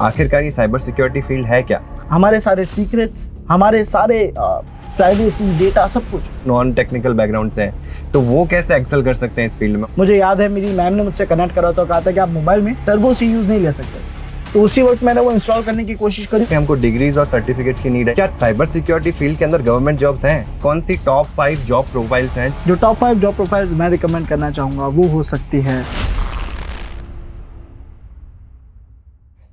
आखिरकार ये cyber security field है क्या? हमारे सारे सीक्रेट्स, हमारे सारे प्राइवेसी, डेटा, सब कुछ। नॉन टेक्निकल बैकग्राउंड से हैं, तो वो कैसे एक्सेल कर सकते हैं इस फील्ड में? मुझे याद है मेरी मैम ने मुझसे कनेक्ट करा तो कहा था कि आप मोबाइल में टर्बो सी यूज़ नहीं ले सकते, तो उसी वक्त मैंने वो इंस्टॉल करने की कोशिश करी। हमको डिग्रीज और सर्टिफिकेट्स की नीड है। क्या साइबर सिक्योरिटी फील्ड के अंदर गवर्नमेंट जॉब्स हैं? कौन सी टॉप 5 जॉब प्रोफाइल्स हैं? जो टॉप 5 जॉब प्रोफाइल्स मैं रिकमेंड करना चाहूँगा वो हो सकती है।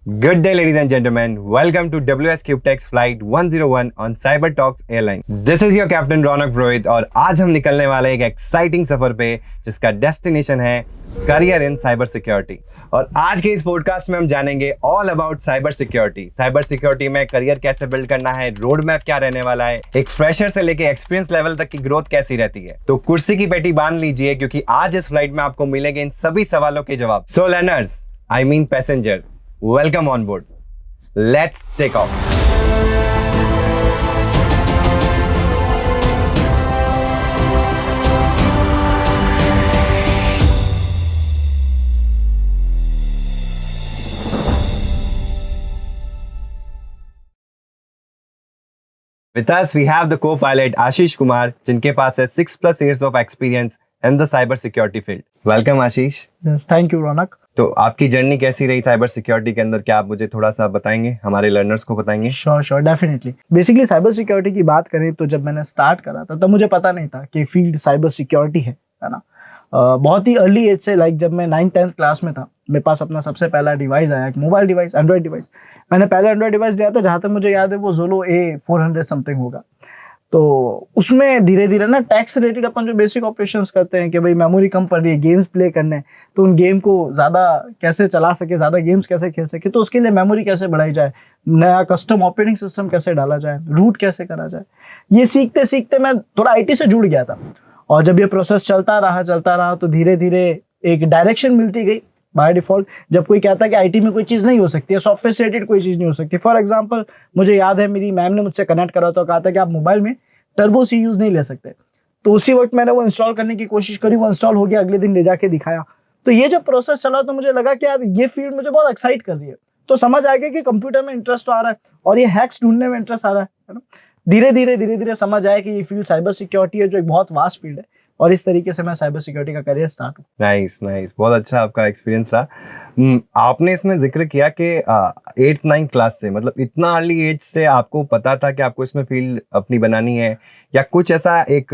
Good day, ladies and gentlemen. Welcome to WS CubeTech's Flight 101 on Cyber Talks Airline. This is your Captain रौनक पुरोहित और आज हम निकलने वाले एक एक्साइटिंग सफर पे जिसका डेस्टिनेशन है करियर इन साइबर सिक्योरिटी। और आज के इस पॉडकास्ट में हम जानेंगे all about cyber security. Cyber security में करियर कैसे बिल्ड करना है, रोड मैप क्या रहने वाला है, एक फ्रेशर से लेके एक्सपीरियंस लेवल तक की ग्रोथ कैसी रहती है। तो कुर्सी की पेटी बांध लीजिए क्योंकि आज इस फ्लाइट में आपको मिलेंगे इन सभी सवालों के जवाब। सो learners, I mean passengers, welcome on board. Let's take off. With us we have the co-pilot Ashish Kumar, जिनके पास है 6+ years of experience in the cyber security field. Welcome Ashish. Yes, thank you रौनक। तो आपकी journey कैसी रही cyber security के अंदर, क्या आप मुझे थोड़ा सा बताएंगे, हमारे लर्नर्स को बताएंगे? Sure definitely. Basically cyber security की बात करें तो जब मैंने स्टार्ट करा था तब मुझे पता नहीं था कि फील्ड साइबर सिक्योरिटी है ना। बहुत ही अर्ली एज से, लाइक जब मैं 9th-10th क्लास में था, मेरे पास अपना सबसे पहला डिवाइस आया, एक मोबाइल डिवाइस, एंड्रॉइड डिवाइस। मैंने पहले एंड्रॉइड डिवाइस लिया था, जहाँ तक मुझे याद है वो Zolo A400 समथिंग होगा। तो उसमें धीरे धीरे ना टैक्स रिलेटेड अपन जो बेसिक ऑपरेशंस करते हैं कि भाई मेमोरी कम पड़ रही है, गेम्स प्ले करने हैं, तो उन गेम को ज़्यादा कैसे चला सके, ज़्यादा गेम्स कैसे खेल सके, तो उसके लिए मेमोरी कैसे बढ़ाई जाए, नया कस्टम ऑपरेटिंग सिस्टम कैसे डाला जाए, रूट कैसे करा जाए, ये सीखते सीखते मैं थोड़ा IT से जुड़ गया था। और जब ये प्रोसेस चलता रहा तो धीरे धीरे एक डायरेक्शन मिलती गई। बाय डिफॉल्ट जब कोई कहता है कि IT में कोई चीज़ नहीं हो सकती है, सॉफ्टवेयर से रिलेटेड कोई चीज़ नहीं हो सकती। फॉर एग्जांपल मुझे याद है मेरी मैम ने मुझसे कनेक्ट करा तो कहा था कि आप मोबाइल में टर्बो सी यूज़ नहीं ले सकते, तो उसी वक्त मैंने वो इंस्टॉल करने की कोशिश करी, वो इंस्टॉल हो गया, अगले दिन ले जाके दिखाया। तो ये जो प्रोसेस चला तो मुझे लगा कि यार ये फील्ड मुझे बहुत एक्साइट कर रही है। तो समझ आ गया कि कंप्यूटर में इंटरेस्ट आ रहा है और ये हैक्स ढूंढने में इंटरेस्ट आ रहा है ना। धीरे धीरे समझ आया कि ये फील्ड साइबर सिक्योरिटी है, जो एक बहुत वास्ट फील्ड है, और इस तरीके से मैं साइबर सिक्योरिटी का करियर स्टार्ट हुआ। नाइस, बहुत अच्छा आपका एक्सपीरियंस रहा। आपने इसमें जिक्र किया कि 8th-9th क्लास से, मतलब इतना अर्ली एज से आपको पता था कि आपको इसमें फील्ड अपनी बनानी है, या कुछ ऐसा एक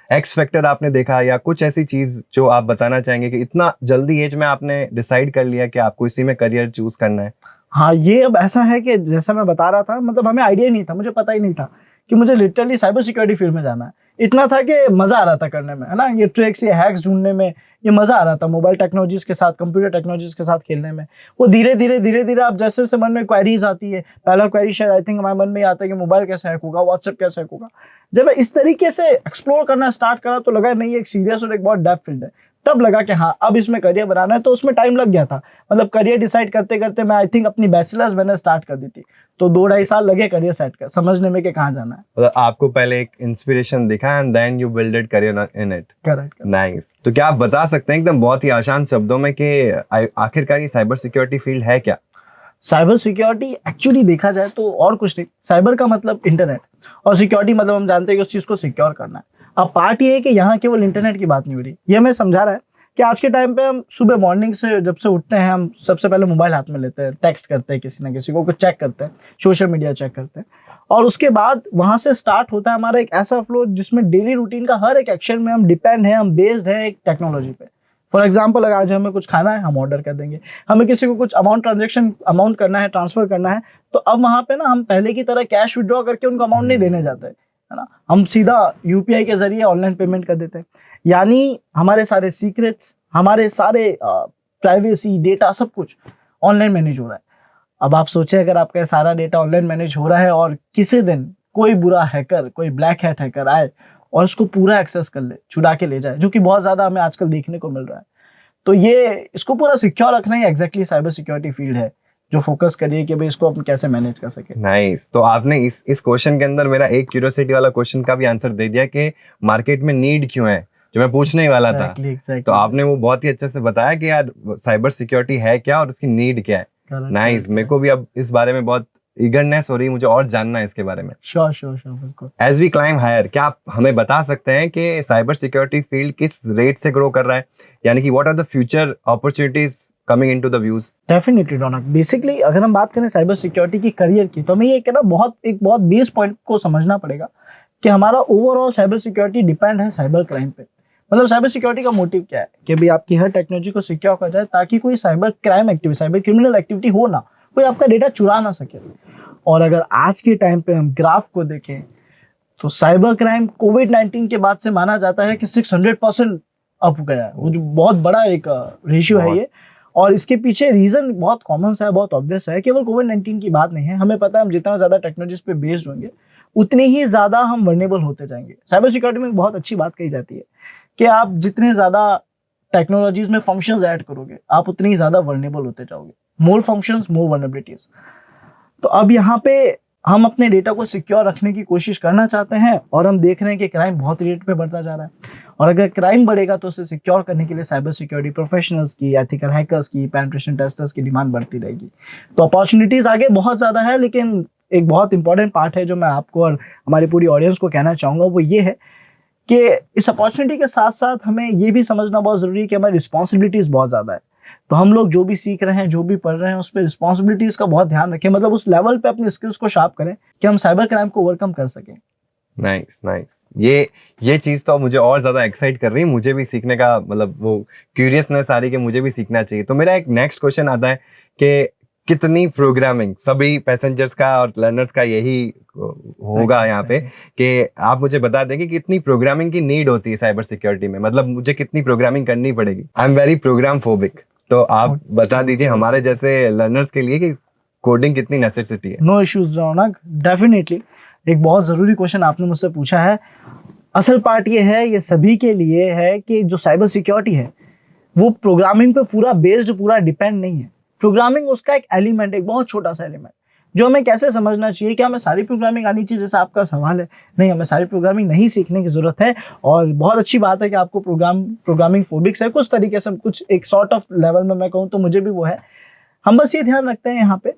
एक्स फैक्टर आपने देखा, या कुछ ऐसी चीज जो आप बताना चाहेंगे कि इतना जल्दी एज में आपने डिसाइड कर लिया कि आपको इसी में करियर चूज करना है? हाँ, ये अब ऐसा है कि जैसा मैं बता रहा था, मतलब हमें आइडिया नहीं था, मुझे पता ही नहीं था कि मुझे लिटरली साइबर सिक्योरिटी फील्ड में जाना है। इतना था कि मजा आ रहा था करने में, है ना, ये ट्रिक्स, ये हैक्स ढूंढने में, ये मजा आ रहा था मोबाइल टेक्नोलॉजीज के साथ, कंप्यूटर टेक्नोलॉजीज के साथ खेलने में। वो धीरे धीरे आप जैसे जैसे मन में क्वेरीज आती है, पहला क्वेरी शायद आई थिंक हमारे मन में आता है कि मोबाइल कैसे हैक होगा, व्हाट्सएप कैसे हैक होगा। जब मैं इस तरीके से एक्सप्लोर करना स्टार्ट करा तो लगा नहीं, एक सीरियस और एक बहुत डेप्थ फील्ड है। तब लगा कि हाँ, अब इसमें करियर बनाना है। तो उसमें टाइम लग गया था, मतलब करियर डिसाइड करते करते मैं आई थिंक अपनी बैचलर्स मैंने स्टार्ट कर दी थी, तो 2-2.5 साल लगे करियर सेट कर समझने में कि कहाँ जाना है। मतलब आपको पहले एक इंस्पिरेशन दिखा and then you builded career in it. Correct. Nice. तो क्या आप बता सकते हैं एकदम बहुत ही आसान शब्दों में कि आखिरकार ये साइबर सिक्योरिटी फील्ड है क्या? साइबर सिक्योरिटी एक्चुअली देखा जाए तो और कुछ नहीं, साइबर का मतलब इंटरनेट, और सिक्योरिटी मतलब हम जानते हैं कि उस चीज को सिक्योर करना है। अब पार्ट ये है कि यहाँ केवल इंटरनेट की बात नहीं हो रही, ये हमें समझा रहा है कि आज के टाइम पे हम सुबह मॉर्निंग से जब से उठते हैं, हम सबसे पहले मोबाइल हाथ में लेते हैं, टेक्स्ट करते हैं किसी ना किसी को, कुछ चेक करते हैं, सोशल मीडिया चेक करते हैं, और उसके बाद वहां से स्टार्ट होता है हमारा एक ऐसा फ्लो जिसमें डेली रूटीन का हर एक एक्शन में हम डिपेंड है, हम बेस्ड है एक टेक्नोलॉजी पे। फॉर एग्जाम्पल, अगर आज हमें कुछ खाना है, हम ऑर्डर कर देंगे, हमें किसी को कुछ अमाउंट करना है, ट्रांसफर करना है, तो अब वहां पे ना हम पहले की तरह कैश विड्रॉ करके उनको अमाउंट नहीं देने जाते हैं, है ना, हम सीधा UPI के जरिए ऑनलाइन पेमेंट कर देते हैं। यानी हमारे सारे सीक्रेट्स, हमारे सारे प्राइवेसी, डेटा, सब कुछ ऑनलाइन मैनेज हो रहा है। अब आप सोचें, अगर आपका सारा डेटा ऑनलाइन मैनेज हो रहा है और किसी दिन कोई बुरा हैकर, कोई ब्लैक हैट हैकर आए और उसको पूरा एक्सेस कर ले, चुरा के ले जाए, जो कि बहुत ज्यादा हमें आजकल देखने को मिल रहा है, तो ये इसको पूरा सिक्योर रखना ही एग्जैक्टली साइबर सिक्योरिटी फील्ड है, जो फोकस करिए कि भाई इसको अपन कैसे मैनेज कर सके। नाइस। तो आपने इस क्वेश्चन के अंदर मेरा एक क्यूरियोसिटी वाला क्वेश्चन का भी आंसर दे दिया कि मार्केट में नीड क्यों है, जो मैं पूछने ही वाला था। exactly. तो आपने वो बहुत ही अच्छे से बताया कि यार साइबर सिक्योरिटी है क्या और उसकी नीड क्या है। नाइस, मेरे को भी अब इस बारे में बहुत ईगरनेस हो रही है, मुझे और जानना है इसके बारे में। श्योर श्योर श्योर, बिल्कुल। एज वी क्लाइम हायर, क्या आप हमें बता सकते हैं कि साइबर सिक्योरिटी फील्ड किस रेट से ग्रो कर रहा है, यानी कि what are the future opportunities coming into the views? Definitely Raunak, basically अगर हम बात करें साइबर सिक्योरिटी की करियर की, तो हमें ये कहना एक बहुत बेस पॉइंट को समझना पड़ेगा कि हमारा ओवरऑल साइबर सिक्योरिटी डिपेंड है साइबर क्राइम पे। मतलब साइबर सिक्योरिटी का मोटिव क्या है कि भाई आपकी हर टेक्नोलॉजी को सिक्योर कर जाए ताकि कोई cyber crime activity, cyber criminal activity हो ना, कोई आपका डेटा चुरा ना सके। और अगर आज के टाइम पे हम ग्राफ को देखें तो साइबर क्राइम कोविड-19 के बाद से माना जाता है कि 600% अप गया है, वो जो बहुत बड़ा एक रेशियो है ये। और इसके पीछे रीजन बहुत कॉमन सा है, बहुत ऑब्वियस है, केवल कोविड-19 की बात नहीं है। हमें पता है हम जितना ज्यादा टेक्नोलॉजीज पे बेस्ड होंगे उतनी ही ज्यादा हम वर्नेबल होते जाएंगे। साइबर सिक्योरिटी में एक बहुत अच्छी बात कही जाती है कि आप जितने ज्यादा टेक्नोलॉजीज में फंक्शंस ऐड करोगे आप उतनी ही ज्यादा वर्नेबल होते जाओगे। मोर फंक्शंस मोर वर्नेबिलिटीज। तो अब यहाँ पे हम अपने डेटा को सिक्योर रखने की कोशिश करना चाहते हैं और हम देख रहे हैं कि क्राइम बहुत रेट पे बढ़ता जा रहा है। और अगर क्राइम बढ़ेगा तो उसे सिक्योर करने के लिए साइबर सिक्योरिटी प्रोफेशनल्स की, एथिकल हैकर्स की, पेनिट्रेशन टेस्टर्स की डिमांड बढ़ती रहेगी। तो अपॉर्चुनिटीज आगे बहुत ज्यादा है, लेकिन एक बहुत इंपॉर्टेंट पार्ट है जो मैं आपको और हमारी पूरी ऑडियंस को कहना चाहूंगा, वो ये है कि इस अपॉर्चुनिटी के साथ साथ हमें ये भी समझना बहुत जरूरी है कि हमारी रिस्पॉन्सिबिलिटीज बहुत ज्यादा है। तो हम लोग जो भी सीख रहे हैं, जो भी पढ़ रहे हैं, उस पर रिस्पॉन्सिबिलिटीज का बहुत ध्यान रखें। मतलब उस लेवल पे अपने स्किल्स को शार्प करें कि हम साइबर क्राइम को ओवरकम कर सकें। नाइस नाइस, ये चीज तो मुझे और ज्यादा एक्साइट कर रही है, मुझे भी सीखने का मतलब वो क्यूरियसनेस आ रही है कि मुझे भी सीखना चाहिए। तो मेरा एक नेक्स्ट क्वेश्चन आता है कि कितनी प्रोग्रामिंग, सभी पैसेंजर्स का और लर्नर्स का यही होगा यहाँ पे, कि आप मुझे बता दें कि कितनी प्रोग्रामिंग की नीड होती है साइबर सिक्योरिटी में, मतलब मुझे कितनी प्रोग्रामिंग करनी पड़ेगी। I am very program phobic, तो आप बता दीजिए हमारे जैसे लर्नर्स के लिए कि कोडिंग कितनी नेसेसिटी है। नो इश्यूज रौनक, डेफिनेटली एक बहुत जरूरी क्वेश्चन आपने मुझसे पूछा है। असल पार्ट ये है, ये सभी के लिए है कि जो साइबर सिक्योरिटी है वो प्रोग्रामिंग पे पूरा बेस्ड, पूरा डिपेंड नहीं है। प्रोग्रामिंग उसका एक एलिमेंट, एक बहुत छोटा सा एलिमेंट जो हमें कैसे समझना चाहिए कि हमें सारी प्रोग्रामिंग आनी चाहिए, जैसा आपका सवाल है। नहीं, हमें सारी प्रोग्रामिंग नहीं सीखने की जरूरत है। और बहुत अच्छी बात है कि आपको प्रोग्रामिंग फोबिक्स है कुछ तरीके से, कुछ एक सॉर्ट ऑफ लेवल में मैं कहूँ तो मुझे भी वो है। हम बस ये ध्यान रखते हैं यहाँ पे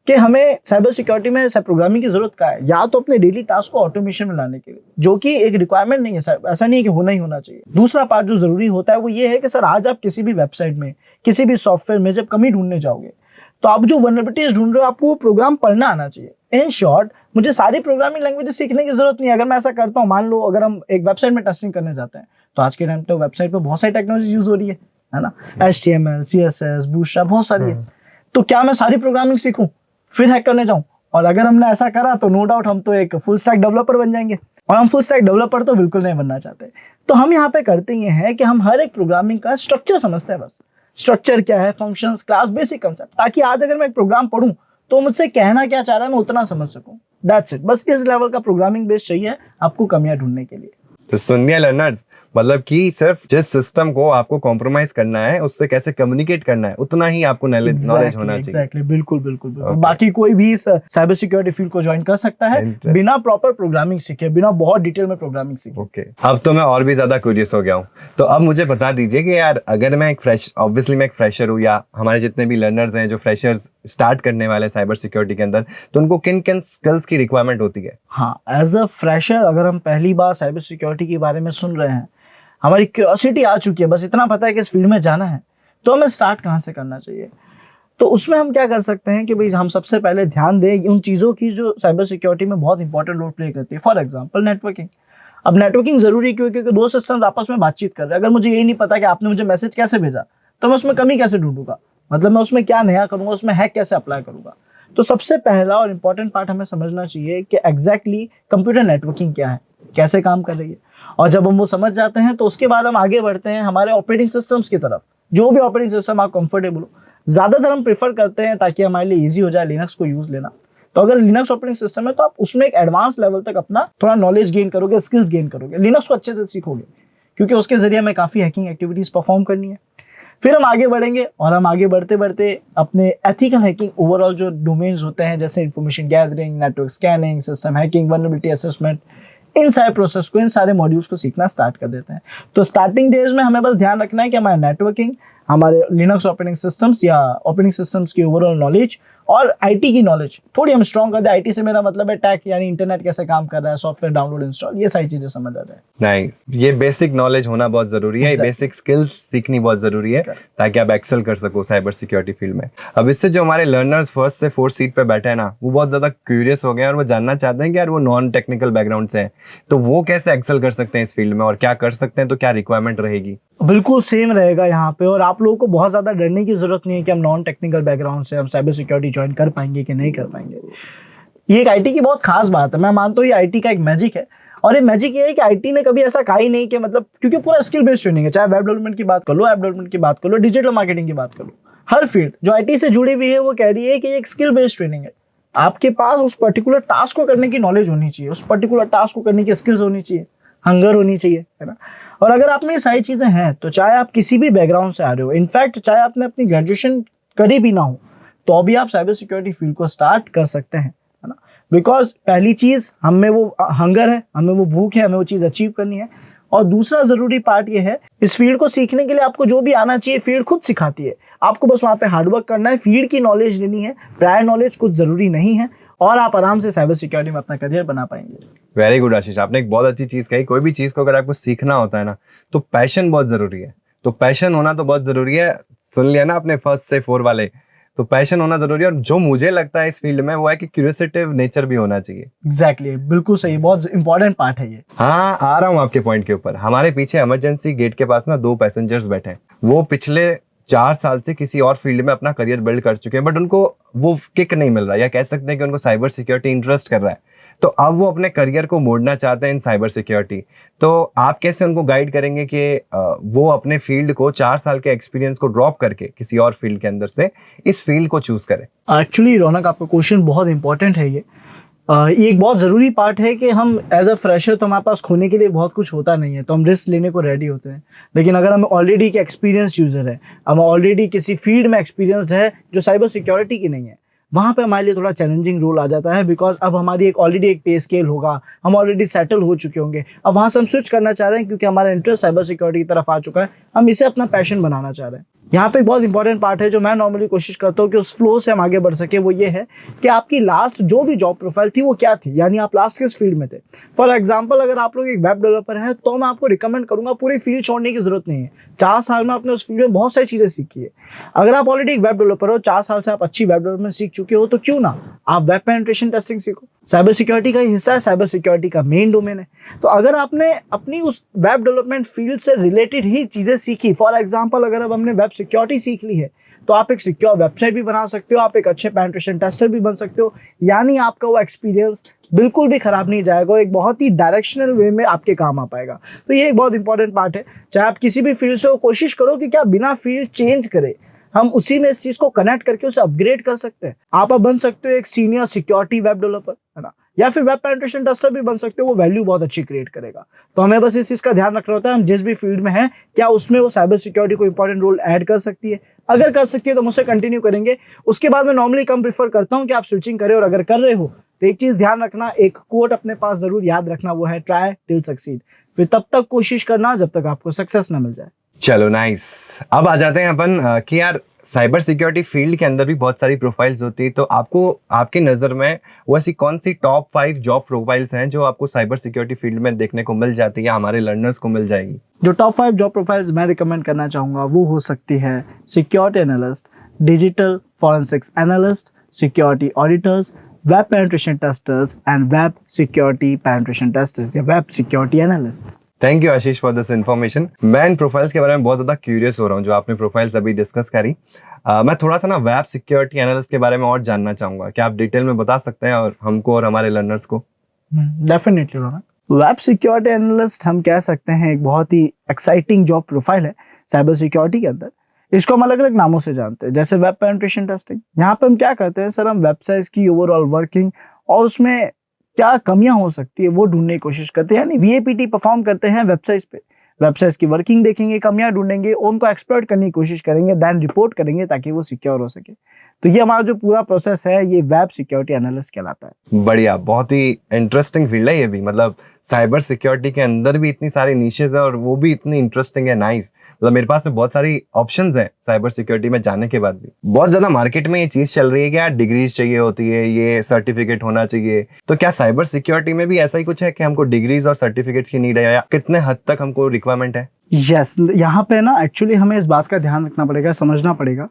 कि हमें साइबर सिक्योरिटी में प्रोग्रामिंग की जरूरत क्या है, या तो अपने डेली टास्क को ऑटोमेशन में लाने के लिए, जो कि एक रिक्वायरमेंट नहीं है, ऐसा नहीं है कि होना ही होना चाहिए। दूसरा पार्ट जो जरूरी होता है वो ये है कि सर आज आप किसी भी वेबसाइट में, किसी भी सॉफ्टवेयर में जब कमी ढूंढने जाओगे तो आप जो वल्नरेबिलिटीज ढूंढ रहे हो आपको वो प्रोग्राम पढ़ना आना चाहिए। इन शॉर्ट, मुझे सारी प्रोग्रामिंग लैंग्वेजेस सीखने की जरूरत नहीं है। अगर मैं ऐसा करता हूँ, मान लो अगर हम एक वेबसाइट में टेस्टिंग करने जाते हैं तो आज के टाइम पे वेबसाइट पे बहुत सारी टेक्नोलॉजी यूज हो रही है ना, HTML, CSS, बूटस्ट्रैप, बहुत सारी है। तो क्या मैं सारी प्रोग्रामिंग सीखूं फिर हैक करने जाऊं? और अगर हमने ऐसा करा तो नो डाउट हम तो एक फुल स्टैक डेवलपर बन जाएंगे, और हम फुल स्टैक डेवलपर तो बिल्कुल नहीं बनना चाहते। तो हम यहाँ पे करते ये हैं कि हम हर एक प्रोग्रामिंग का स्ट्रक्चर समझते हैं। बस स्ट्रक्चर क्या है, फंक्शंस, क्लास, बेसिक कंसेप्ट, ताकि आज अगर मैं एक प्रोग्राम पढूं तो मुझसे कहना क्या चाह रहा है मैं उतना समझ सकूं। That's it. बस इस लेवल का प्रोग्रामिंग बेस चाहिए आपको कमियां ढूंढने के लिए। तो सुनिए लर्नर्स, मतलब कि सिर्फ जिस सिस्टम को आपको कॉम्प्रोमाइज करना है उससे कैसे कम्युनिकेट करना है उतना ही आपको नॉलेज होना चाहिए। एग्जैक्टली, बिल्कुल बिल्कुल बिल्कुल। बाकी कोई भी इस साइबर सिक्योरिटी फील्ड को ज्वाइन कर सकता है बिना प्रॉपर प्रोग्रामिंग सीखे, बिना बहुत डिटेल में प्रोग्रामिंग सीखे। ओके, अब तो मैं और भी ज्यादा क्यूरियस हो गया हूँ। तो अब मुझे बता दीजिए कि यार अगर मैं एक ऑब्वियसली मैं एक फ्रेशर हूँ, या हमारे जितने भी लर्नर्स हैं जो फ्रेशर्स स्टार्ट करने वाले साइबर सिक्योरिटी के अंदर, तो उनको किन किन स्किल्स की रिक्वायरमेंट होती है? हाँ, एज अ फ्रेशर अगर हम पहली बार साइबर सिक्योरिटी के बारे में सुन रहे हैं, हमारी क्यूरियोसिटी आ चुकी है, बस इतना पता है कि इस फील्ड में जाना है, तो हमें स्टार्ट कहाँ से करना चाहिए? तो उसमें हम क्या कर सकते हैं कि भाई हम सबसे पहले ध्यान दें उन चीज़ों की जो साइबर सिक्योरिटी में बहुत इंपॉर्टेंट रोल प्ले करती है। For example networking. अब नेटवर्किंग जरूरी क्यों? क्योंकि दो सिस्टम्स आपस में बातचीत कर रहे हैं। अगर मुझे यही नहीं पता कि आपने मुझे मैसेज कैसे भेजा, तो मैं उसमें कमी कैसे ढूंढूंगा? मतलब मैं उसमें क्या नया करूंगा, उसमें हैक कैसे अप्लाई करूंगा? तो सबसे पहला और इम्पोर्टेंट पार्ट हमें समझना चाहिए कि एग्जैक्टली कंप्यूटर नेटवर्किंग क्या है, कैसे काम कर रही है। और जब हम वो समझ जाते हैं तो उसके बाद हम आगे बढ़ते हैं हमारे ऑपरेटिंग सिस्टम्स की तरफ। जो भी ऑपरेटिंग सिस्टम आप कंफर्टेबल हो, ज्यादातर हम प्रेफर करते हैं ताकि हमारे लिए इजी हो जाए लिनक्स को यूज लेना। तो अगर लिनक्स ऑपरेटिंग सिस्टम है तो आप उसमें एक एडवांस लेवल तक अपना थोड़ा नॉलेज गेन करोगे, स्किल्स गेन करोगे, लिनक्स को अच्छे से सीखोगे, क्योंकि उसके जरिए हमें काफी हैकिंग एक्टिविटीज परफॉर्म करनी है। फिर हम आगे बढ़ेंगे और हम आगे बढ़ते बढ़ते अपने एथिकल हैकिंग ओवरऑल जो डोमेन्स होते हैं, जैसे information gathering, network scanning, system hacking, vulnerability assessment, इन सारे प्रोसेस को, इन सारे मॉड्यूल्स को सीखना स्टार्ट कर देते हैं। तो स्टार्टिंग डेज में हमें बस ध्यान रखना है कि हमारा नेटवर्किंग, हमारे लिनक्स ऑपरेटिंग सिस्टम्स या ऑपरेटिंग सिस्टम्स की ओवरऑल नॉलेज और आईटी की नॉलेज थोड़ी हम स्ट्रॉन्ग कर दें। आईटी से मेरा मतलब है टेक, यानी इंटरनेट कैसे काम कर रहा है, सॉफ्टवेयर डाउनलोड इंस्टॉल, ये सारी चीजें समझ आ जाए। नाइस, ये बेसिक नॉलेज होना बहुत जरूरी है, ये Exactly. बेसिक स्किल्स सीखनी बहुत जरूरी है ताकि आप एक्सेल कर सको साइबर सिक्योरिटी फील्ड में। अब इससे जो हमारे लर्नर्स फर्स्ट से फोर्थ सीट पे बैठे हैं ना, वो बहुत ज्यादा क्यूरियस हो गए हैं और वो जानना चाहते हैं कि यार वो नॉन टेक्निकल बैकग्राउंड से हैं, तो वो कैसे एक्सेल कर सकते हैं इस फील्ड में और क्या कर सकते हैं, तो क्या रिक्वायरमेंट रहेगी? बिल्कुल सेम रहेगा यहाँ पे, और आप लोगों को बहुत ज्यादा डरने की जरूरत नहीं है कि हम नॉन टेक्निकल बैकग्राउंड से हम साइबर सिक्योरिटी ज्वाइन कर पाएंगे कि नहीं कर पाएंगे। ये एक आईटी की बहुत खास बात है, मैं मानता हूँ ये आईटी का एक मैजिक है। और ये मैजिक ये है कि आईटी ने कभी ऐसा कहा ही नहीं कि मतलब, क्योंकि पूरा स्किल बेस्ड ट्रेनिंग है, चाहे वेब डेवलपमेंट की बात कर लो, ऐप डेवलपमेंट की बात कर लो, डिजिटल मार्केटिंग की बात कर लो, हर फील्ड जो आईटी से जुड़ी हुई है वो कह रही है कि एक स्किल बेस्ड ट्रेनिंग है। आपके पास उस पर्टिकुलर टास्क को करने की नॉलेज होनी चाहिए, उस पर्टिकुलर टास्क को करने की स्किल्स होनी चाहिए, हंगर होनी चाहिए, है ना। और अगर आप में ये सारी चीजें हैं तो चाहे आप किसी भी बैकग्राउंड से आ रहे हो, इनफैक्ट चाहे आपने अपनी ग्रेजुएशन करी भी ना हो, तो अभी आप साइबर सिक्योरिटी फील्ड को स्टार्ट कर सकते हैं, है ना। बिकॉज पहली चीज, हम में वो हंगर है, हमें वो भूख है, हमें वो चीज अचीव करनी है। और दूसरा जरूरी पार्ट ये है, इस फील्ड को सीखने के लिए आपको जो भी आना चाहिए फील्ड खुद सिखाती है, आपको बस वहां पे हार्डवर्क करना है, फील्ड की नॉलेज लेनी है, प्रायर नॉलेज कुछ जरूरी नहीं है, और आप आराम से साइबर सिक्योरिटी में अपना करियर बना पाएंगे। वेरी गुड आशीष, आपने एक बहुत अच्छी चीज कही। कोई भी चीज को अगर आपको सीखना होता है ना, तो पैशन बहुत जरूरी है, तो पैशन होना तो बहुत जरूरी है। सुन लिया ना आपने फर्स्ट से फोर वाले, तो पैशन होना जरूरी है। और जो मुझे लगता है इस फील्ड में वो है कि क्यूरियोसिटिव नेचर भी होना चाहिए। एग्जैक्टली, बिल्कुल सही, बहुत इंपॉर्टेंट पार्ट है ये। हाँ, आ रहा हूँ आपके पॉइंट के ऊपर। हमारे पीछे इमरजेंसी गेट के पास ना 2 पैसेंजर्स बैठे हैं, वो पिछले 4 साल से किसी और फील्ड में अपना करियर बिल्ड कर चुके हैं, बट उनको वो किक नहीं मिल रहा, या कह सकते हैं कि उनको साइबर सिक्योरिटी इंटरेस्ट कर रहा है, तो अब वो अपने करियर को मोड़ना चाहते हैं इन साइबर सिक्योरिटी। तो आप कैसे उनको गाइड करेंगे कि वो अपने फील्ड को 4 साल के एक्सपीरियंस को ड्रॉप करके किसी और फील्ड के अंदर से इस फील्ड को चूज करें? एक्चुअली रौनक, आपका क्वेश्चन बहुत इंपॉर्टेंट है ये। ये एक बहुत ज़रूरी पार्ट है कि हम एज अ फ्रेशर, तो हमारे पास खोने के लिए बहुत कुछ होता नहीं है, तो हम रिस्क लेने को रेडी होते हैं। लेकिन अगर हम ऑलरेडी के एक्सपीरियंस यूज़र है, हम ऑलरेडी किसी फील्ड में एक्सपीरियंस है जो साइबर सिक्योरिटी की नहीं है, वहाँ पे हमारे लिए थोड़ा चैलेंजिंग रोल आ जाता है। बिकॉज अब हमारी एक ऑलरेडी एक पे स्केल होगा, हम ऑलरेडी सेटल हो चुके होंगे, अब वहाँ से हम स्विच करना चाह रहे हैं क्योंकि हमारा इंटरेस्ट साइबर सिक्योरिटी की तरफ आ चुका है, हम इसे अपना पैशन बनाना चाह रहे हैं। यहाँ पे एक बहुत इंपॉर्टेंट पार्ट है जो मैं नॉर्मली कोशिश करता हूँ कि उस फ्लो से हम आगे बढ़ सके, वो ये है कि आपकी लास्ट जो भी जॉब प्रोफाइल थी वो क्या थी, यानी आप लास्ट किस फील्ड में थे। फॉर एग्जांपल, अगर आप लोग एक वेब डेवलपर हैं तो मैं आपको रिकमेंड करूंगा पूरी फील्ड छोड़ने की जरूरत नहीं है। 4 साल में आपने उस फील्ड में बहुत सारी चीजें सीखी है। अगर आप ऑलरेडी एक वेब डेवलपर हो, 4 साल से आप अच्छी वेब डेवलपमेंट सीख चुके हो, तो क्यों ना आप वेब पेनिट्रेशन टेस्टिंग सीखो। साइबर सिक्योरिटी का ही हिस्सा है, साइबर सिक्योरिटी का मेन डोमेन है। तो अगर आपने अपनी उस वेब डेवलपमेंट फील्ड से रिलेटेड ही चीजें सीखी, फॉर एग्जांपल अगर अब हमने वेब सिक्योरिटी सीख ली है, तो आप एक सिक्योर वेबसाइट भी बना सकते हो, आप एक अच्छे पेनिट्रेशन टेस्टर भी बन सकते हो, यानी आपका वो एक्सपीरियंस बिल्कुल भी खराब नहीं जाएगा, एक बहुत ही डायरेक्शनल वे में आपके काम आ पाएगा। तो ये एक बहुत इंपॉर्टेंट पार्ट है। चाहे आप किसी भी फील्ड से हो, कोशिश करो कि क्या बिना फील्ड चेंज करे हम उसी में इस चीज को कनेक्ट करके उसे अपग्रेड कर सकते हैं। आप अब बन सकते हो एक सीनियर सिक्योरिटी वेब डेवलपर, है ना, या फिर वेब पेनिट्रेशन टेस्टर भी बन सकते हो, वो वैल्यू बहुत अच्छी क्रिएट करेगा। तो हमें बस इस चीज का ध्यान रखना होता है, हम जिस भी फील्ड में हैं क्या उसमें वो साइबर सिक्योरिटी को इंपॉर्टेंट रोल ऐड कर सकती है। अगर कर सकती है तो मुझसे कंटिन्यू करेंगे। उसके बाद मैं नॉर्मली कम प्रीफर करता हूँ कि आप स्विचिंग करें, और अगर कर रहे हो तो एक चीज ध्यान रखना, एक कोट अपने पास जरूर याद रखना, वो है ट्राई टिल सक्सीड। फिर तब तक कोशिश करना जब तक आपको सक्सेस ना मिल जाए। चलो नाइस, अब आ जाते हैं अपन कि यार साइबर सिक्योरिटी फील्ड के अंदर भी बहुत सारी प्रोफाइल्स होती है, तो आपको आपकी नज़र में वो ऐसी कौन सी टॉप 5 जॉब प्रोफाइल्स हैं जो आपको साइबर सिक्योरिटी फील्ड में देखने को मिल जाती है या हमारे लर्नर्स को मिल जाएगी? जो टॉप 5 जॉब प्रोफाइल्स मैं रिकमेंड करना चाहूँगा वो हो सकती है security analyst, digital forensics analyst, security auditors, web penetration testers and web security penetration testers या web security analyst. Thank you Ashish for this information. मैं इन प्रोफाइल्स के बारे में बहुत ज़्यादा क्यूरियस हो रहा हूँ जो आपने प्रोफाइल्स अभी डिस्कस करी। मैं थोड़ा सा ना वेब सिक्योरिटी एनालिस्ट के बारे में और जानना चाहूँगा, क्या आप डिटेल में बता सकते हैं और हमको और हमारे लर्नर्स को? डेफिनेटली रोना, वेब सिक्योरिटी एनालिस्ट हम कह सकते हैं एक बहुत ही एक्साइटिंग जॉब प्रोफाइल है साइबर सिक्योरिटी के अंदर। इसको हम अलग अलग नामों से जानते हैं, जैसे वेब पेनिट्रेशन टेस्टिंग। यहाँ पे हम क्या करते हैं सर, हम वेबसाइट्स की ओवरऑल वर्किंग और उसमें क्या कमियां हो सकती है वो ढूंढने की कोशिश करते हैं, यानी वीएपीटी परफॉर्म करते हैं वेबसाइट्स पे। वेबसाइट्स की वर्किंग देखेंगे, कमियां ढूंढेंगे, उनको एक्सप्लॉइट करने की कोशिश करेंगे, देन रिपोर्ट करेंगे ताकि वो सिक्योर हो सके। तो ये हमारा जो पूरा प्रोसेस है ये वेब सिक्योरिटी एनालिस्ट कहलाता है। बढ़िया, बहुत ही इंटरेस्टिंग फील्ड है ये भी। मतलब साइबर सिक्योरिटी के अंदर भी इतनी सारी नीशेज है और वो भी इतनी इंटरेस्टिंग है। नाइस, मतलब मेरे पास में बहुत सारी ऑप्शंस हैं साइबर सिक्योरिटी में जाने के बाद भी। बहुत ज्यादा मार्केट में ये चीज चल रही है कि यार डिग्रीज चाहिए होती है, ये सर्टिफिकेट होना चाहिए। तो क्या साइबर सिक्योरिटी में भी ऐसा ही कुछ है कि हमको डिग्रीज और सर्टिफिकेट्स की नीड है, या कितने हद तक हमको रिक्वायरमेंट है? यस, यहाँ पे ना एक्चुअली हमें इस बात का ध्यान रखना पड़ेगा, समझना पड़ेगा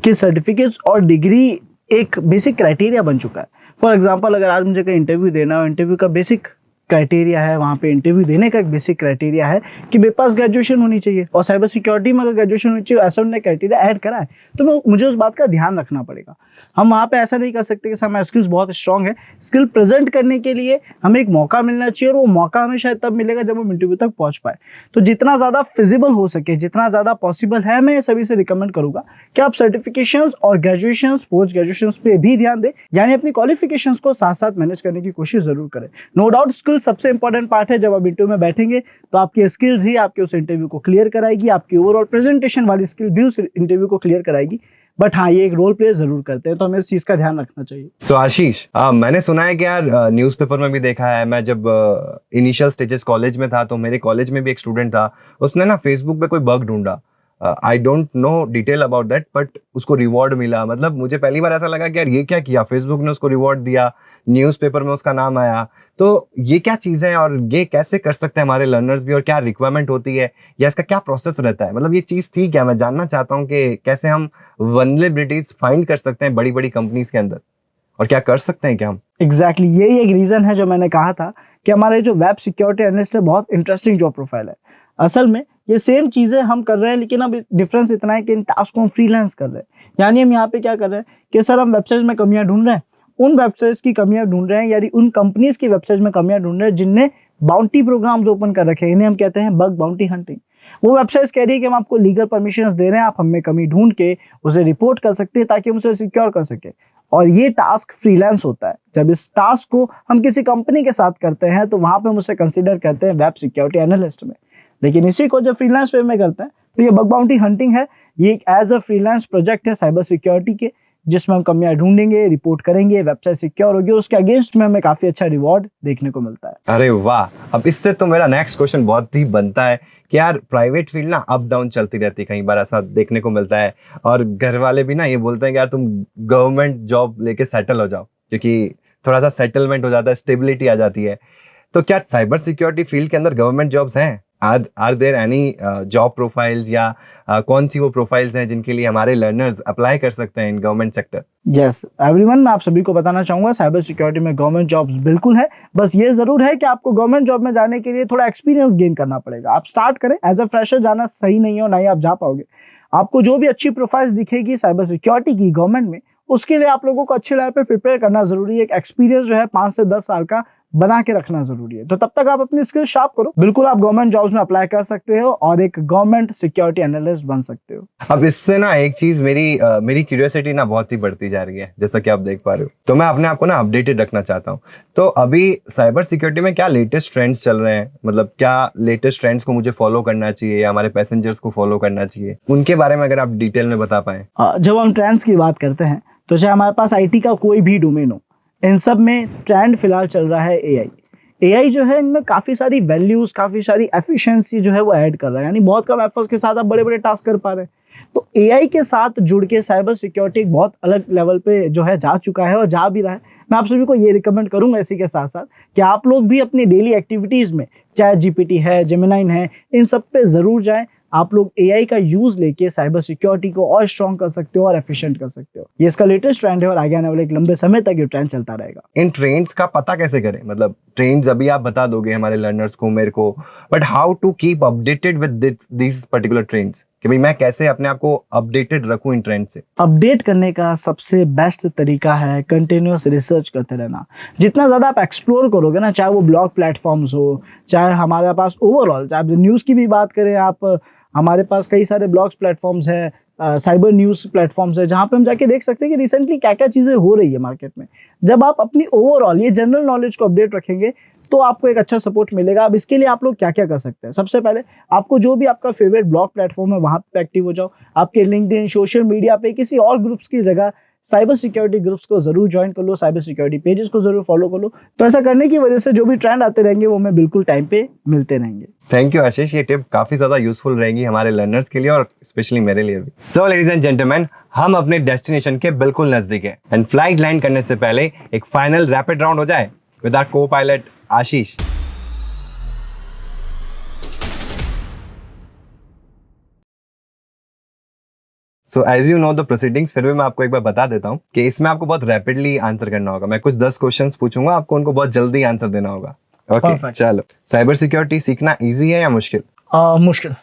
कि सर्टिफिकेट्स और डिग्री एक बेसिक क्राइटेरिया बन चुका है। फॉर एग्जांपल, अगर आज मुझे कहीं इंटरव्यू देना हो, इंटरव्यू का बेसिक क्राइटेरिया है, वहाँ पे इंटरव्यू देने का एक बेसिक क्राइटेरिया है कि मेरे पास ग्रेजुएशन होनी चाहिए, और साइबर सिक्योरिटी में अगर ग्रेजुएशन होनी चाहिए, ऐसा उन्होंने क्राइटेरिया ऐड करा है, तो मुझे उस बात का ध्यान रखना पड़ेगा। हम वहाँ पे ऐसा नहीं कर सकते कि सर हमारा स्किल्स बहुत स्ट्रांग है, स्किल प्रेजेंट करने के लिए हमें एक मौका मिलना चाहिए, और वो मौका हमें शायद तब मिलेगा जब हम इंटरव्यू तक पहुँच पाए। तो जितना ज़्यादा फिजिबल हो सके, जितना ज़्यादा पॉसिबल है, मैं सभी से रिकमेंड करूँगा कि आप सर्टिफिकेशन और ग्रेजुएशन, पोस्ट ग्रेजुएशन पे भी ध्यान दें, यानी अपनी क्वालिफिकेशंस को साथ साथ मैनेज करने की कोशिश जरूर करें। नो डाउट स्किल सबसे इंपॉर्टेंट पार्ट है। जब आप इंटरव्यू में बैठेंगे तो आपकी स्किल्स ही आपके उस इंटरव्यू को क्लियर कराएगी, आपकी ओवरऑल प्रेजेंटेशन वाली स्किल भी उस इंटरव्यू को क्लियर कराएगी। बट हाँ, ये एक रोल प्ले जरूर करते हैं, तो हमें इस चीज का ध्यान रखना चाहिए। तो आशीष, मैंने सुना है कि यार न्यूज़पेपर में भी देखा है, मैं जब इनिशियल स्टेजेस कॉलेज में था तो मेरे कॉलेज में भी एक स्टूडेंट था, उसने ना फेसबुक पे कोई बग ढूंढा। I don't know detail about that, but उसको रिवॉर्ड मिला। मतलब मुझे पहली बार ऐसा लगा कि यार ये क्या किया, फेसबुक ने उसको रिवॉर्ड दिया, न्यूज़पेपर में उसका नाम आया। तो ये क्या चीज़ है और ये कैसे कर सकते हैं हमारे लर्नर्स भी, और क्या रिक्वायरमेंट होती है या इसका क्या प्रोसेस रहता है? मतलब ये चीज़ थी क्या, मैं जानना चाहता हूँ कि कैसे हम वल्नरेबिलिटीज फाइंड कर सकते हैं बड़ी बड़ी कंपनीज के अंदर, और क्या कर सकते हैं क्या हम? एग्जैक्टली यही एक रीजन है जो मैंने कहा था कि हमारे जो वेब सिक्योरिटी एनालिस्ट है, बहुत इंटरेस्टिंग जॉब प्रोफाइल है। असल में ये सेम चीजें हम कर रहे हैं, लेकिन अब डिफरेंस इतना है कि इन टास्क को हम फ्रीलांस कर रहे हैं। यानी हम यहाँ पे क्या कर रहे हैं कि सर हम वेबसाइट में कमियां ढूंढ रहे हैं, उन वेबसाइट्स की कमियां ढूंढ रहे हैं, यानी उन कंपनीज की वेबसाइट में कमियां ढूंढ रहे हैं जिनने बाउंटी प्रोग्राम्स ओपन कर रखे हैं। इन्हें हम कहते हैं बग बाउंटी हंटिंग। वो वेबसाइट्स कह रही है कि हम आपको लीगल परमिशन दे रहे हैं, आप हमें कमी ढूंढ के उसे रिपोर्ट कर सकते हैं ताकि हम उसे सिक्योर कर सके। और ये टास्क फ्रीलांस होता है। जब इस टास्क को हम किसी कंपनी के साथ करते हैं तो वहां पे हम उसे कंसीडर करते हैं वेब सिक्योरिटी एनालिस्ट में। लेकिन इसी को जब फ्रीलांस वे में करते हैं तो ये बग बाउंटी हंटिंग है। ये एक एज अ फ्रीलांस प्रोजेक्ट है साइबर सिक्योरिटी के, जिसमें हम कमियां ढूंढेंगे, रिपोर्ट करेंगे, वेबसाइट सिक्योर होगी, उसके अगेंस्ट में हमें काफी अच्छा रिवॉर्ड देखने को मिलता है। अरे वाह! अब इससे तो मेरा नेक्स्ट क्वेश्चन बहुत ही बनता है कि यार प्राइवेट फील्ड ना अप डाउन चलती रहती है, कई बार ऐसा देखने को मिलता है, और घर वाले भी ना ये बोलते हैं कि यार तुम गवर्नमेंट जॉब लेके सेटल हो जाओ, क्योंकि थोड़ा सा सेटलमेंट हो जाता है, स्टेबिलिटी आ जाती है। तो क्या साइबर सिक्योरिटी फील्ड के अंदर गवर्नमेंट जॉब्स हैं? Are there any job profiles, या कौन सी वो प्रोफाइल्स हैं जिनके लिए हमारे लर्नर्स अप्लाई कर सकते हैं in government sector? Yes everyone, मैं आप सभी को बताना चाहूंगा साइबर सिक्योरिटी में गवर्नमेंट जॉब्स बिल्कुल है। बस ये जरूर है कि आपको गवर्नमेंट जॉब में जाने के लिए थोड़ा एक्सपीरियंस गेन करना पड़ेगा। आप स्टार्ट करें, एज अ फ्रेशर जाना सही नहीं हो, ना ही आप जा पाओगे। आपको जो भी अच्छी प्रोफाइल्स दिखेगी साइबर सिक्योरिटी की गवर्नमेंट में, उसके लिए आप लोगों को अच्छे लेवल पे प्रिपेयर करना जरूरी है। एक एक्सपीरियंस जो है 5 से 10 साल का बना के रखना जरूरी है। तो तब तक आप अपनी स्किल शार्प करो, बिल्कुल आप गवर्नमेंट जॉब्स में अप्लाई कर सकते हो और एक गवर्नमेंट सिक्योरिटी एनालिस्ट बन सकते हो। अब इससे ना एक चीज मेरी क्यूरियोसिटी ना बहुत ही बढ़ती जा रही है, जैसा कि आप देख पा रहे हो। तो मैं अपने आप को ना अपडेटेड रखना चाहता हूँ। तो अभी साइबर सिक्योरिटी में क्या लेटेस्ट ट्रेंड्स चल रहे हैं, मतलब क्या लेटेस्ट ट्रेंड्स को मुझे फॉलो करना चाहिए या हमारे पैसेंजर्स को फॉलो करना चाहिए, उनके बारे में अगर आप डिटेल में बता पाए। जब हम ट्रेंड्स की बात करते हैं तो चाहे हमारे पास आईटी का कोई भी डोमेन हो, इन सब में ट्रेंड फिलहाल चल रहा है एआई जो है, इनमें काफी सारी वैल्यूज, काफी सारी एफिशिएंसी जो है वो ऐड कर रहा है। यानी बहुत कम एफर्ट्स के साथ आप बड़े बड़े टास्क कर पा रहे हैं। तो एआई के साथ जुड़ के साइबर सिक्योरिटी एक बहुत अलग लेवल पे जो है जा चुका है और जा भी रहा है। मैं आप सभी को ये रिकमेंड करूंगा इसी के साथ साथ कि आप लोग भी अपनी डेली एक्टिविटीज में, चाहे जीपीटी है, जेमिनाई है, इन सब पे जरूर जाएं। आप लोग एआई का यूज लेके साइबर सिक्योरिटी को और स्ट्रॉन्ग कर सकते हो और एफिशिएंट कर सकते हो। ये इसका लेटेस्ट ट्रेंड है और आगे आने वाले एक लंबे समय तक ये ट्रेंड चलता रहेगा। इन ट्रेंड्स का पता कैसे करें? मतलब ट्रेंड्स अभी आप बता दोगे हमारे लर्नर्स को, मेरे को, but how to keep updated with this particular trends, कि भाई मैं कैसे अपने आप को अपडेटेड रखूं इन ट्रेंड से? अपडेट करने का सबसे बेस्ट तरीका है कंटिन्यूअस रिसर्च करते रहना। जितना ज़्यादा आप एक्सप्लोर करोगे ना, चाहे वो ब्लॉग प्लेटफॉर्म्स हो, चाहे हमारे पास ओवरऑल, चाहे न्यूज़ की भी बात करें आप, हमारे पास कई सारे ब्लॉग्स प्लेटफॉर्म्स हैं, साइबर न्यूज़ प्लेटफॉर्म्स है, जहाँ पे हम जाके देख सकते हैं कि रिसेंटली क्या क्या चीज़ें हो रही है मार्केट में। जब आप अपनी ओवरऑल ये जनरल नॉलेज को अपडेट रखेंगे तो आपको एक अच्छा सपोर्ट मिलेगा। अब इसके लिए आप लोग क्या क्या कर सकते हैं? सबसे पहले आपको जो भी आपका फेवरेट ब्लॉग प्लेटफॉर्म है वहाँ पे एक्टिव हो जाओ। आपके लिंक्डइन, सोशल मीडिया पे, किसी और ग्रुप्स की जगह साइबर सिक्योरिटी ग्रुप्स को जरूर ज्वाइन कर लो, साइबर सिक्योरिटी पेजेस को जरूर फॉलो कर लो। तो ऐसा करने की वजह से जो भी ट्रेंड आते रहेंगे वो हमें बिल्कुल टाइम पे मिलते रहेंगे। थैंक यू आशीष, ये टिप काफी ज्यादा यूजफुल रहेगी हमारे लर्नर्स के लिए और स्पेशली मेरे लिए भी। सो लेडीज एंड जेंटलमैन, हम अपने डेस्टिनेशन के बिल्कुल नजदीक है एंड फ्लाइट लैंड करने से पहले एक फाइनल रैपिड राउंड हो जाए with our copilot Ashish. So as you know the proceedings, फिर भी मैं आपको एक बार बता देता हूँ कि इसमें आपको बहुत रैपिडली आंसर करना होगा। मैं कुछ 10 क्वेश्चंस पूछूंगा, आपको उनको बहुत जल्दी आंसर देना होगा। Okay Perfect. चलो, साइबर सिक्योरिटी सीखना इजी है या मुश्किल? मुश्किल।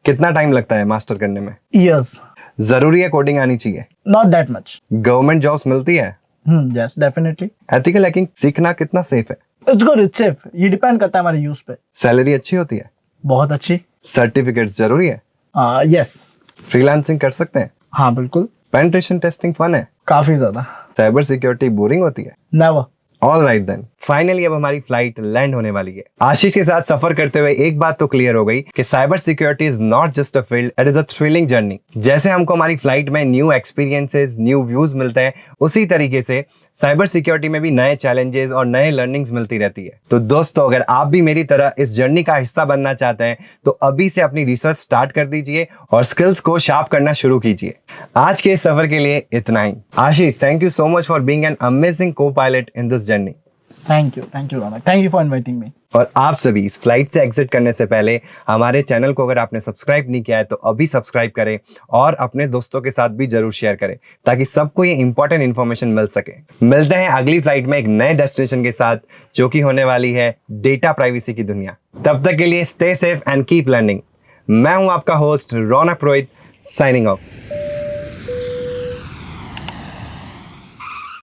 कितना टाइम लगता है मास्टर करने में? Years. जरूरी है कोडिंग आनी चाहिए? Not that much. Government jobs मिलती है? Yes, definitely. एथिकल हैकिंग सीखना कितना सेफ है? It's good, it's safe. ये डिपेंड करता है हमारे यूज पे। सैलरी अच्छी होती है? बहुत अच्छी। सर्टिफिकेट्स जरूरी है? Yes. फ्रीलांसिंग कर सकते हैं? हाँ बिल्कुल। पेनिट्रेशन टेस्टिंग फन है? काफी ज्यादा। साइबर सिक्योरिटी बोरिंग होती है? Never. All right then, finally अब हमारी फ्लाइट लैंड होने वाली है। आशीष के साथ सफर करते हुए एक बात तो क्लियर हो गई कि cyber security is not just a field, it is a thrilling journey. जैसे हमको हमारी फ्लाइट में न्यू एक्सपीरियंसेस, न्यू व्यूज मिलते हैं, उसी तरीके से साइबर सिक्योरिटी में भी नए चैलेंजेस और नए लर्निंग्स मिलती रहती है। तो दोस्तों, अगर आप भी मेरी तरह इस जर्नी का हिस्सा बनना चाहते हैं तो अभी से अपनी रिसर्च स्टार्ट कर दीजिए और स्किल्स को शार्प करना शुरू कीजिए। आज के इस सफर के लिए इतना ही। Ashish, thank you so much for being an amazing copilot in this journey. Thank you Raunak, thank you for inviting me. और आप सभी इस फ्लाइट से एग्जिट करने से पहले हमारे चैनल को अगर आपने सब्सक्राइब नहीं किया है तो अभी सब्सक्राइब करें और अपने दोस्तों के साथ भी जरूर शेयर करें ताकि सबको ये इंपॉर्टेंट इन्फॉर्मेशन मिल सके। मिलते हैं अगली फ्लाइट में एक नए डेस्टिनेशन के साथ, जो कि होने वाली है डेटा प्राइवेसी की दुनिया। तब तक के लिए stay safe and keep learning. मैं हूं आपका होस्ट रौनक पुरोहित, साइनिंग ऑफ।